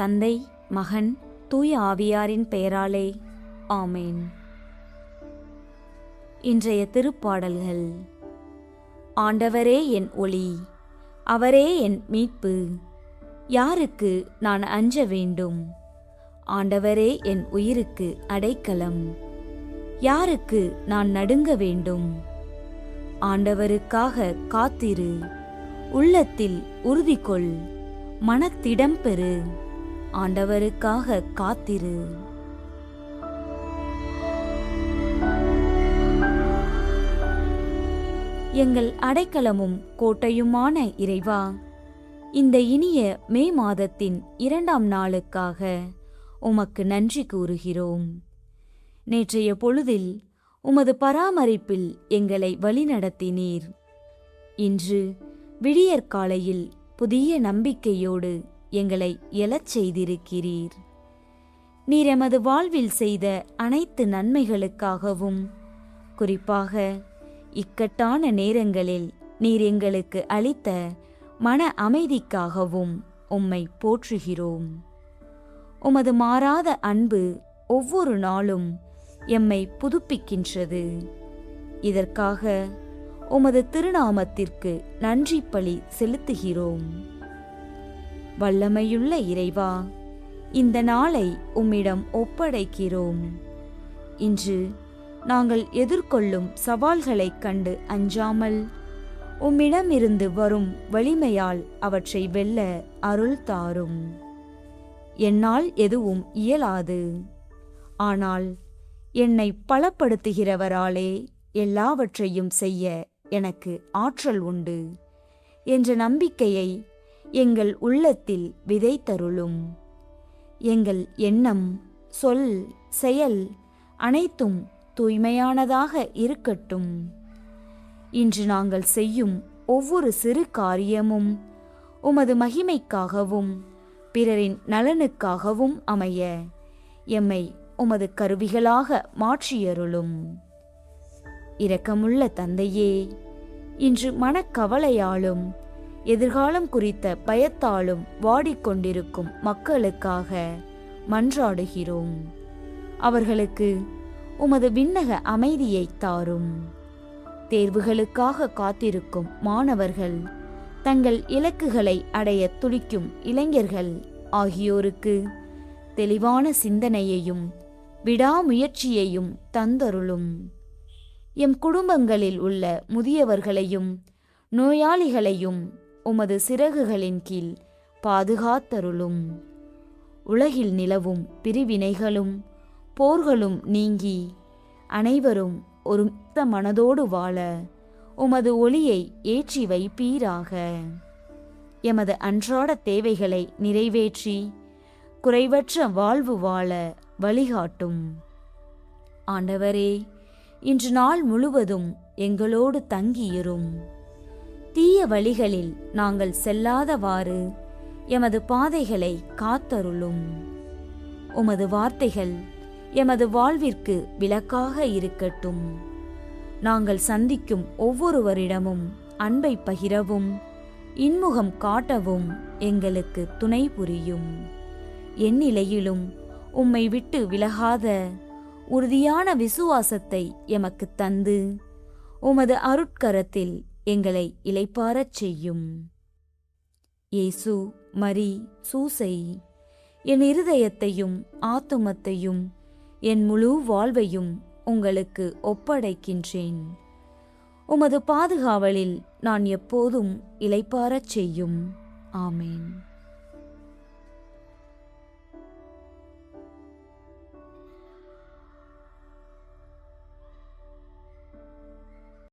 தந்தை, மகன், தூய ஆவியாரின் பெயராலே ஆமேன். இன்றைய திருப்பாடல்கள். ஆண்டவரே என் ஒளி, அவரே என் மீட்பு, யாருக்கு நான் அஞ்ச வேண்டும்? ஆண்டவரே என் உயிருக்கு அடைக்கலம், யாருக்கு நான் நடுங்க வேண்டும்? ஆண்டவருக்காக காத்திரு, உள்ளத்தில் உறுதி கொள், மனத்திடம் பெறு. ஆண்டவருக்காக காத்திரு. எங்கள் அடைக்கலமும் கோட்டையுமான இறைவா, இந்த இனிய மே மாதத்தின் 2ஆம் நாளுக்காக உமக்கு நன்றி கூறுகிறோம். நேற்றைய பொழுதில் உமது பராமரிப்பில் எங்களை வழிநடத்தினீர். இன்று விடியற்காலையில் புதிய நம்பிக்கையோடு எங்களை எழச் செய்திருக்கிறீர். நீர் எமது வாழ்வில் செய்த அனைத்து நன்மைகளுக்காகவும், குறிப்பாக இக்கட்டான நேரங்களில் நீர் எங்களுக்கு அளித்த மன அமைதிக்காகவும் உம்மை போற்றுகிறோம். உமது மாறாத அன்பு ஒவ்வொரு நாளும் எம்மை புதுப்பிக்கின்றது. இதற்காக உமது திருநாமத்திற்கு நன்றி பலி செலுத்துகிறோம். வல்லமையுள்ள இறைவா, இந்த நாளை உம்மிடம் ஒப்படைக்கிறோம். இன்று நாங்கள் எதிர்கொள்ளும் சவால்களைக் கண்டு அஞ்சாமல், உம்மிடமிருந்து வரும் வலிமையால் அவற்றை வெல்ல அருள் தாரும். என்னால் எதுவும் இயலாது, ஆனால் என்னை பலப்படுத்துகிறவராலே எல்லாவற்றையும் செய்ய எனக்கு ஆற்றல் உண்டு என்ற நம்பிக்கையை எங்கள் உள்ளத்தில் விதைத்தருளும். எங்கள் எண்ணம், சொல், செயல் அனைத்தும் தூய்மையானதாக இருக்கட்டும். இன்று நாங்கள் செய்யும் ஒவ்வொரு சிறு காரியமும் உமது மகிமைக்காகவும் பிறரின் நலனுக்காகவும் அமைய எம்மை உமது கருவிகளாக மாற்றியருளும். இரக்கமுள்ள தந்தையே, இன்று மனக்கவலையாலும் எதிர்காலம் குறித்த பயத்தாலும் வாடிக்கொண்டிருக்கும் மக்களுக்காக மன்றாடுகிறோம். அவர்களுக்கு உமது விண்ணக அமைதியை தாரும். தேர்வுகளுக்காக காத்திருக்கும் மாணவர்கள், தங்கள் இலக்குகளை அடைய துடிக்கும் இளைஞர்கள் ஆகியோருக்கு தெளிவான சிந்தனையையும் விடாமுயற்சியையும் தந்தருளும். எம் குடும்பங்களில் உள்ள முதியவர்களையும் நோயாளிகளையும் உமது சிறகுகளின் கீழ் பாதுகாத்தருளும். உலகில் நிலவும் பிரிவினைகளும் போர்களும் நீங்கி அனைவரும் ஒரு மனதோடு வாழ உமது ஒளியை ஏற்றி வைப்பீராக. எமது அன்றாட தேவைகளை நிறைவேற்றி குறைவற்ற வாழ்வு வாழ வழிகாட்டும். ஆண்டவரே, இன்று நாள் முழுவதும் எங்களோடு தங்கியிரும். தீய வழிகளில் நாங்கள் செல்லாதவாறு எமது பாதைகளை காத்தருளும். உமது வார்த்தைகள் எமது வாழ்விற்கு விளக்காக இருக்கட்டும். நாங்கள் சந்திக்கும் ஒவ்வொருவரிடமும் அன்பை பகிரவும் இன்முகம் காட்டவும் எங்களுக்கு துணை புரியும். எந்நிலையிலும் உம்மை விட்டு விலகாத உறுதியான விசுவாசத்தை எமக்கு தந்து உமது அருட்கரத்தில் எங்களை இளைப்பாரச் செய்யும். இயேசு, மரி, சூசை, என் இருதயத்தையும் ஆத்துமத்தையும் என் முழு வாழ்வையும் உங்களுக்கு ஒப்படைக்கின்றேன். உமது பாதுகாவலில் நான் எப்போதும் இளைப்பாரச் செய்யும். ஆமேன்.